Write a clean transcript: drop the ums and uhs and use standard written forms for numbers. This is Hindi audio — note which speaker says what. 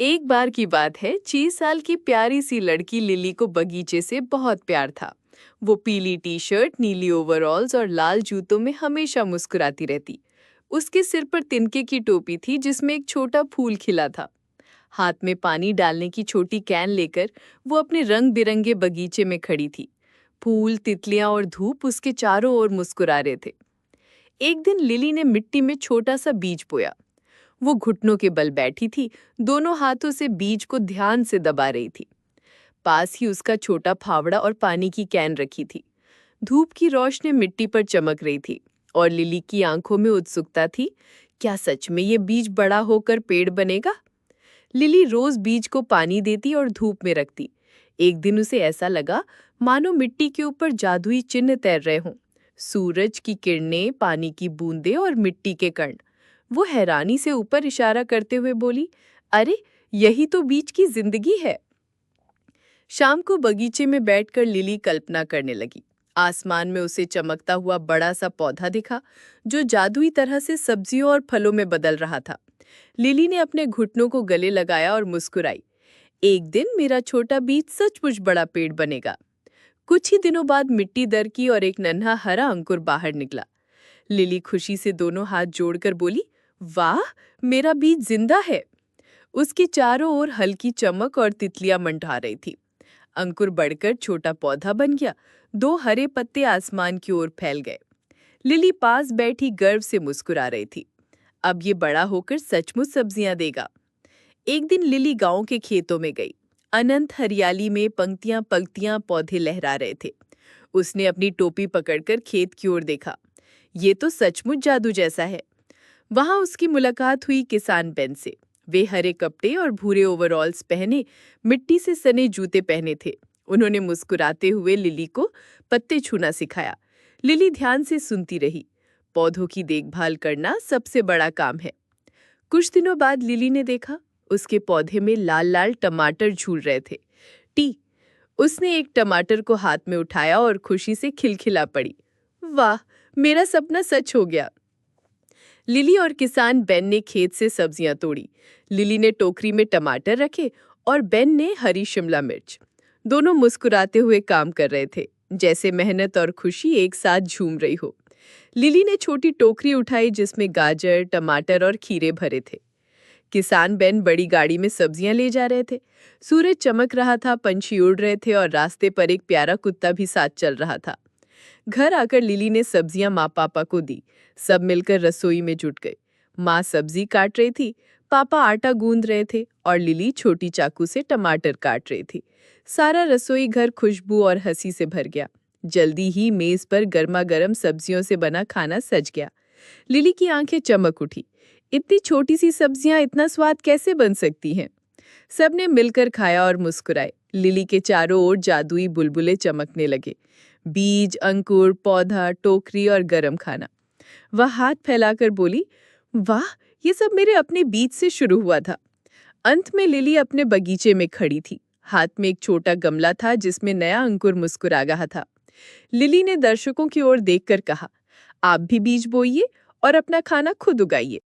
Speaker 1: एक बार की बात है, 6 साल की प्यारी सी लड़की लिली को बगीचे से बहुत प्यार था। वो पीली टी शर्ट, नीली ओवरऑल्स और लाल जूतों में हमेशा मुस्कुराती रहती। उसके सिर पर तिनके की टोपी थी जिसमें एक छोटा फूल खिला था। हाथ में पानी डालने की छोटी कैन लेकर वो अपने रंग बिरंगे बगीचे में खड़ी थी। फूल, तितलियां और धूप उसके चारों ओर मुस्कुरा रहे थे। एक दिन लिली ने मिट्टी में छोटा सा बीज बोया। वो घुटनों के बल बैठी थी, दोनों हाथों से बीज को ध्यान से दबा रही थी। पास ही उसका छोटा फावड़ा और पानी की कैन रखी थी। धूप की रोशनी मिट्टी पर चमक रही थी और लिली की आंखों में उत्सुकता थी। क्या सच में ये बीज बड़ा होकर पेड़ बनेगा? लिली रोज बीज को पानी देती और धूप में रखती। एक दिन उसे ऐसा लगा मानो मिट्टी के ऊपर जादुई चिन्ह तैर रहे हों। सूरज की किरणें, पानी की बूंदें और मिट्टी के कण। वो हैरानी से ऊपर इशारा करते हुए बोली, अरे, यही तो बीज की जिंदगी है। शाम को बगीचे में बैठकर लिली कल्पना करने लगी। आसमान में उसे चमकता हुआ बड़ा सा पौधा दिखा जो जादुई तरह से सब्जियों और फलों में बदल रहा था। लिली ने अपने घुटनों को गले लगाया और मुस्कुराई। एक दिन मेरा छोटा बीज सचमुच बड़ा पेड़ बनेगा। कुछ ही दिनों बाद मिट्टी दरकी और एक नन्हा हरा अंकुर बाहर निकला। लिली खुशी से दोनों हाथ जोड़कर बोली, वाह, मेरा बीज जिंदा है। उसके चारों ओर हल्की चमक और तितलियां मंडरा रही थी। अंकुर बढ़कर छोटा पौधा बन गया। दो हरे पत्ते आसमान की ओर फैल गए। लिली पास बैठी गर्व से मुस्कुरा रही थी। अब ये बड़ा होकर सचमुच सब्जियां देगा। एक दिन लिली गांव के खेतों में गई। अनंत हरियाली में पंक्तियां पंक्तियां पौधे लहरा रहे थे। उसने अपनी टोपी पकड़कर खेत की ओर देखा। ये तो सचमुच जादू जैसा है। वहां उसकी मुलाकात हुई किसान बेन से। वे हरे कपड़े और भूरे ओवरऑल्स पहने, मिट्टी से सने जूते पहने थे। उन्होंने मुस्कुराते हुए लिली को पत्ते छूना सिखाया। लिली ध्यान से सुनती रही। पौधों की देखभाल करना सबसे बड़ा काम है। कुछ दिनों बाद लिली ने देखा उसके पौधे में लाल लाल टमाटर झूल रहे थे। टी उसने एक टमाटर को हाथ में उठाया और खुशी से खिलखिला पड़ी। वाह, मेरा सपना सच हो गया। लिली और किसान बेन ने खेत से सब्जियां तोड़ी। लिली ने टोकरी में टमाटर रखे और बेन ने हरी शिमला मिर्च। दोनों मुस्कुराते हुए काम कर रहे थे, जैसे मेहनत और खुशी एक साथ झूम रही हो। लिली ने छोटी टोकरी उठाई जिसमें गाजर, टमाटर और खीरे भरे थे। किसान बेन बड़ी गाड़ी में सब्जियां ले जा रहे थे। सूरज चमक रहा था, पंछी उड़ रहे थे और रास्ते पर एक प्यारा कुत्ता भी साथ चल रहा था। घर आकर लिली ने सब्जियां माँ पापा को दी। सब मिलकर रसोई में जुट गए। माँ सब्जी काट रही थी, पापा आटा गूंद रहे थे और लिली छोटी चाकू से टमाटर काट रही थी। सारा रसोई घर खुशबू और हंसी से भर गया। जल्दी ही मेज पर गर्मा गर्म सब्जियों से बना खाना सज गया। लिली की आंखें चमक उठी। इतनी छोटी सी सब्जियां इतना स्वाद कैसे बन सकती हैं? सबने मिलकर खाया और मुस्कुराए। लिली के चारों ओर जादुई बुलबुले चमकने लगे। बीज, अंकुर, पौधा, टोकरी और गरम खाना। वह हाथ फैलाकर बोली, वाह, ये सब मेरे अपने बीज से शुरू हुआ था। अंत में लिली अपने बगीचे में खड़ी थी। हाथ में एक छोटा गमला था जिसमें नया अंकुर मुस्कुरा रहा था। लिली ने दर्शकों की ओर देखकर कहा, आप भी बीज बोइए और अपना खाना खुद उगाइए।